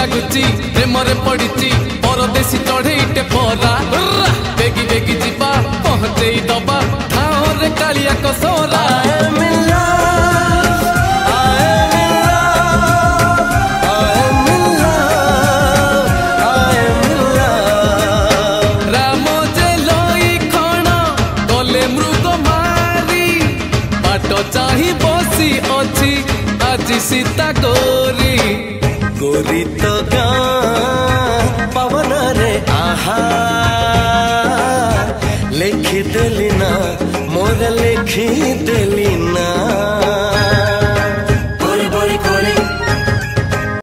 लगुची प्रेमरे पड़िची परदेसी चढ़ेईटे परा बेगी बेगी जीवा पहुँचे दबा ठाओरे कालिया कसोरा चाही बसी अच्छी आज सीता गोरी गोरी तो गाँ पवन रे आहा लिखी दिली ना मोर लिखी दिल